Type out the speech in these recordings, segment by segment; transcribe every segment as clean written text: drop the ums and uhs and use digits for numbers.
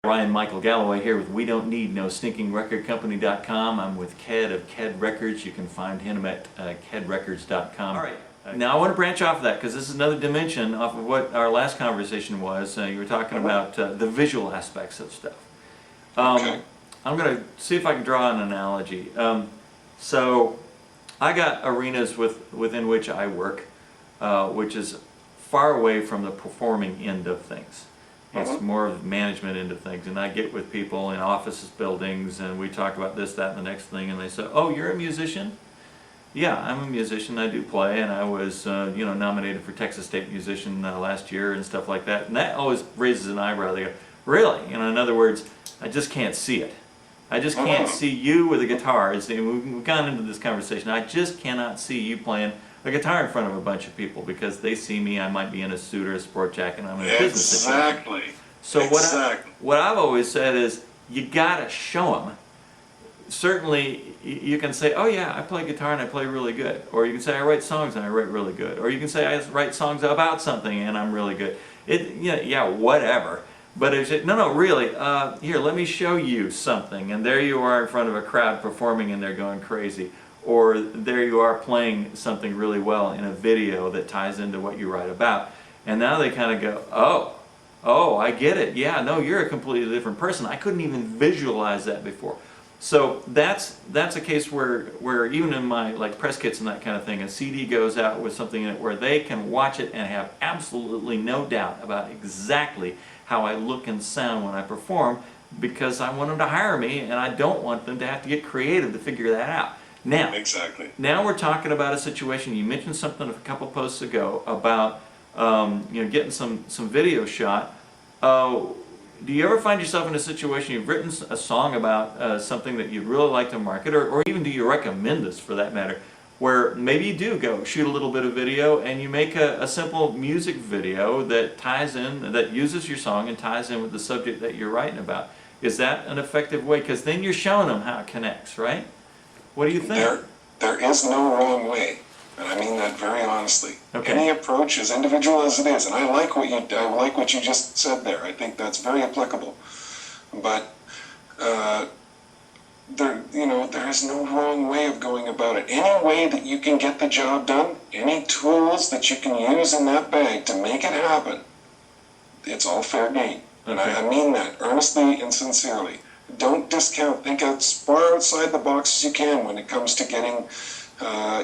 Brian Michael Galloway here with We Don't Need No Stinking Record Company.com. I'm with Ked of Ked Records. You can find him at kedrecords.com. All right. Now I want to branch off of that because this is another dimension off of what our last conversation was. You were talking about the visual aspects of stuff. Okay. I'm going to see if I can draw an analogy. So I got arenas within which I work, which is far away from the performing end of things. It's more of the management end of things, and I get with people in offices, buildings, and we talk about this, that, and the next thing, and they say, "Oh, you're a musician?" Yeah, I'm a musician. I do play, and I was, nominated for Texas State Musician last year and stuff like that. And that always raises an eyebrow. They go, "Really?" In other words, I just can't see it. I just can't see you with a guitar. We've gone into this conversation. I just cannot see you playing a guitar in front of a bunch of people because they see me. I might be in a suit or a sport jacket, and I'm in a business situation. Exactly. So what I've always said is, you gotta show them. Certainly, you can say, "Oh yeah, I play guitar and I play really good," or you can say, "I write songs and I write really good," or you can say, "I write songs about something and I'm really good." Whatever. But if you say, "No, really, here, let me show you something," and there you are in front of a crowd performing and they're going crazy. Or there you are playing something really well in a video that ties into what you write about. And now they kind of go, oh, I get it. Yeah, no, you're a completely different person. I couldn't even visualize that before. So that's a case where even in my press kits and that kind of thing, a CD goes out with something in it where they can watch it and have absolutely no doubt about exactly how I look and sound when I perform, because I want them to hire me and I don't want them to have to get creative to figure that out. Now, now we're talking about a situation. You mentioned something a couple posts ago about getting some video shot. Do you ever find yourself in a situation you've written a song about something that you'd really like to market, or even do you recommend this for that matter, where maybe you do go shoot a little bit of video and you make a simple music video that ties in, that uses your song and ties in with the subject that you're writing about? Is that an effective way? Because then you're showing them how it connects, right? What do you think? There is no wrong way, and I mean that very honestly. Okay. Any approach, as individual as it is, and I like what you just said there. I think that's very applicable. But there is no wrong way of going about it. Any way that you can get the job done, any tools that you can use in that bag to make it happen, it's all fair game. And I mean that earnestly and sincerely. Don't discount. Think as far outside the box as you can when it comes to getting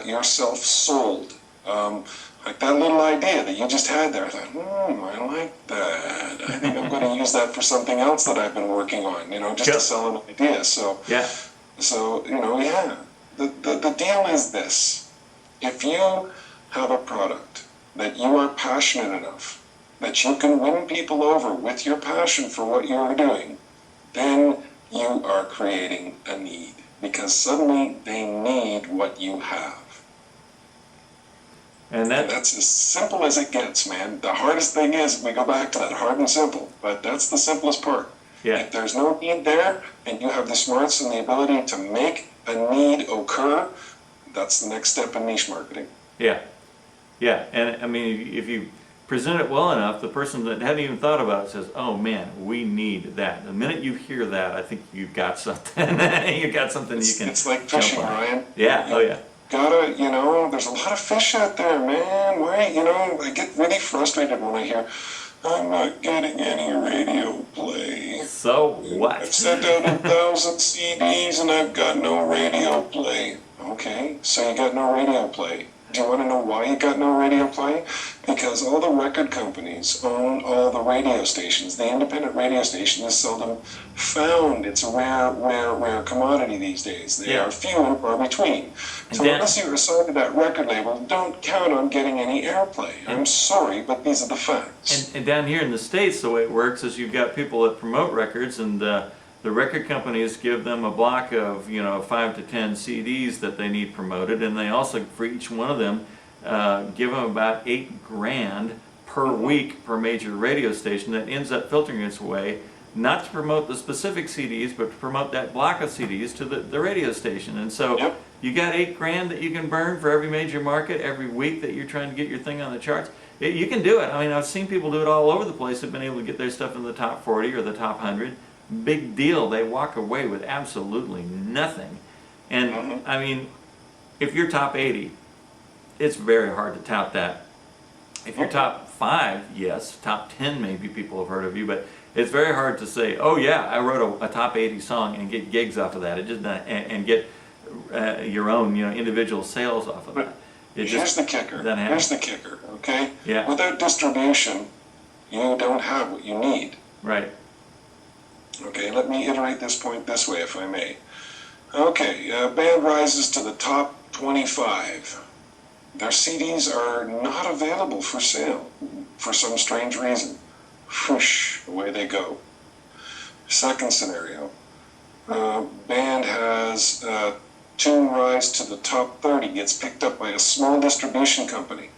yourself sold. Like that little idea that you just had there. I thought, I like that. I think I'm going to use that for something else that I've been working on, just to sell an idea. So, the deal is this. If you have a product that you are passionate enough, that you can win people over with your passion for what you are doing, then you are creating a need, because suddenly they need what you have. And that's as simple as it gets, man. The hardest thing is, we go back to that, hard and simple, but that's the simplest part. Yeah. If there's no need there, and you have the smarts and the ability to make a need occur, that's the next step in niche marketing. Yeah. Yeah, and I mean, if you present it well enough, the person that hadn't even thought about it says, "Oh man, we need that." The minute you hear that, I think you've got something. You've got something you can. It's like fishing, Ryan. Yeah. Oh yeah. Gotta, there's a lot of fish out there, man. Why, I get really frustrated when I hear, "I'm not getting any radio play." So what? I've sent out 1,000 CDs and I've got no radio play. Okay, so you got no radio play. Do you want to know why you got no radio play? Because all the record companies own all the radio stations. The independent radio station is seldom found. It's a rare commodity these days. They are few and far between. So unless you're assigned to that record label, don't count on getting any airplay. I'm sorry, but these are the facts. And down here in the States, the way it works is you've got people that promote records, and the record companies give them a block of 5 to 10 CDs that they need promoted, and they also, for each one of them, give them about $8,000 per week per major radio station that ends up filtering its way, not to promote the specific CDs, but to promote that block of CDs to the radio station. And so you got $8,000 that you can burn for every major market every week that you're trying to get your thing on the charts. You can do it. I mean, I've seen people do it all over the place. Have been able to get their stuff in the top 40 or the top 100. big deal. They walk away with absolutely nothing. And I mean, if you're top 80, it's very hard to tout that. If you're top 5, yes, top 10 maybe people have heard of you, but it's very hard to say, oh yeah, I wrote a top 80 song and get gigs off of that. It just and get your own, individual sales off of that. Here's the kicker. Here's the kicker. Okay. Yeah. Without distribution, you don't have what you need. Right. Okay. Let me iterate this point this way, if I may. Okay. Band rises to the top 25. Their CDs are not available for sale for some strange reason. Whoosh, away they go. Second scenario. Band has tune rise to the top 30, gets picked up by a small distribution company.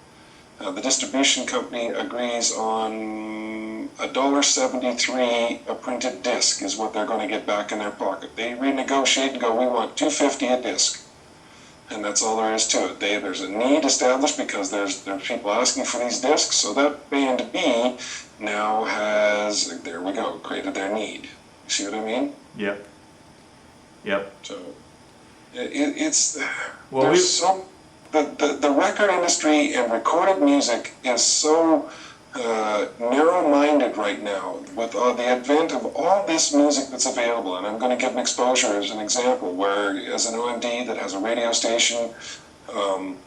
The distribution company agrees on $1.73 a printed disc is what they're going to get back in their pocket. They renegotiate and go, we want $2.50 a disc. And that's all there is to it. There's a need established because there's people asking for these discs, so that band B now has, there we go, created their need. You see what I mean? Yep. Yep. So it's well, there's so the record industry and recorded music is so narrow-minded right now with the advent of all this music that's available. And I'm going to give an exposure as an example where, as an OMD that has a radio station, and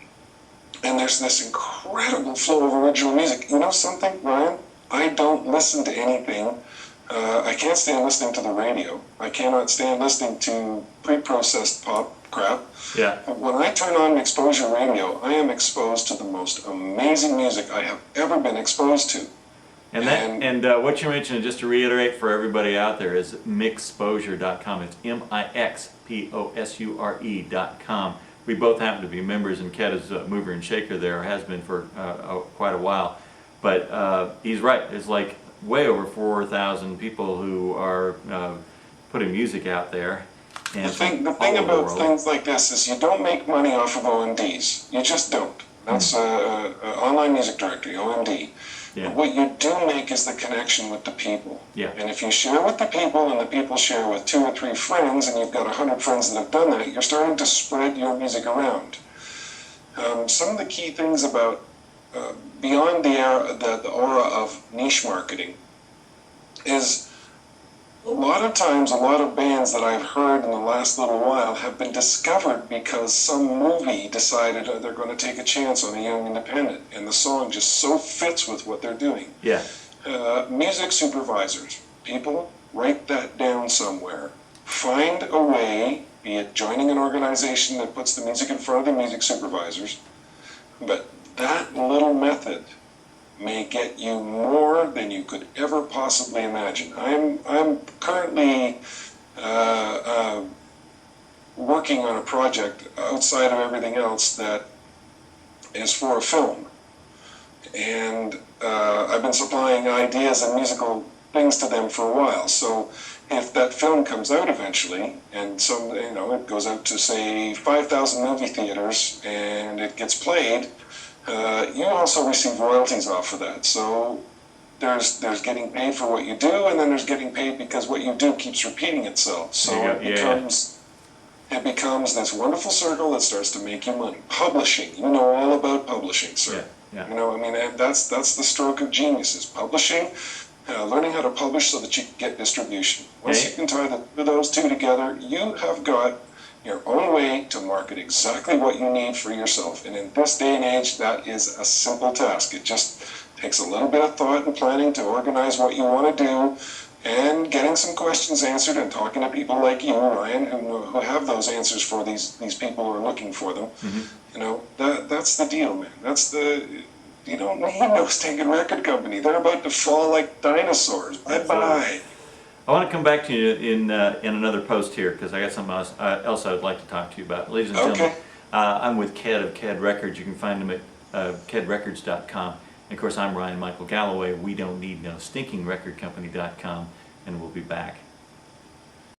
there's this incredible flow of original music. You know something, Ryan? I don't listen to anything. I can't stand listening to the radio. I cannot stand listening to pre-processed pop crap. Yeah. When I turn on exposure radio, I am exposed to the most amazing music I have ever been exposed to. And what you mentioned, just to reiterate for everybody out there, is mixposure.com. It's MIXPOSURE.com. We both happen to be members, and Ken is a mover and shaker there, has been for quite a while. But he's right. It's like way over 4,000 people who are putting music out there. And the thing about things like this is you don't make money off of OMDs. You just don't. That's online music directory, OMD. Yeah. But what you do make is the connection with the people. Yeah. And if you share with the people and the people share with 2 or 3 friends and you've got 100 friends that have done that, you're starting to spread your music around. Some of the key things about beyond the aura of niche marketing is a lot of times, a lot of bands that I've heard in the last little while have been discovered because some movie decided they're going to take a chance on a young independent, and the song just so fits with what they're doing. Yeah. Music supervisors, people, write that down somewhere. Find a way, be it joining an organization that puts the music in front of the music supervisors, but that little method may get you more than you could ever possibly imagine. I'm currently working on a project outside of everything else that is for a film, and I've been supplying ideas and musical things to them for a while. So if that film comes out eventually, and it goes out to say 5,000 movie theaters, and it gets played. You also receive royalties off of that. So there's getting paid for what you do, and then there's getting paid because what you do keeps repeating itself. So it becomes this wonderful circle that starts to make you money. Publishing, you know all about publishing, sir. Yeah. And that's the stroke of genius, is publishing, learning how to publish so that you can get distribution. Once you can tie those two together, you have got your own way to market exactly what you need for yourself. And in this day and age, that is a simple task. It just takes a little bit of thought and planning to organize what you want to do, and getting some questions answered and talking to people like you, Ryan, who have those answers for these people who are looking for them. Mm-hmm. That's the deal, man. You don't need no stinking record company. They're about to fall like dinosaurs. Bye-bye. I want to come back to you in another post here, because I got something else I would like to talk to you about. Ladies and gentlemen, I'm with Ked of Ked Records. You can find him at kedrecords.com. And of course, I'm Ryan Michael Galloway. We don't need no stinkingrecordcompany.com, and we'll be back.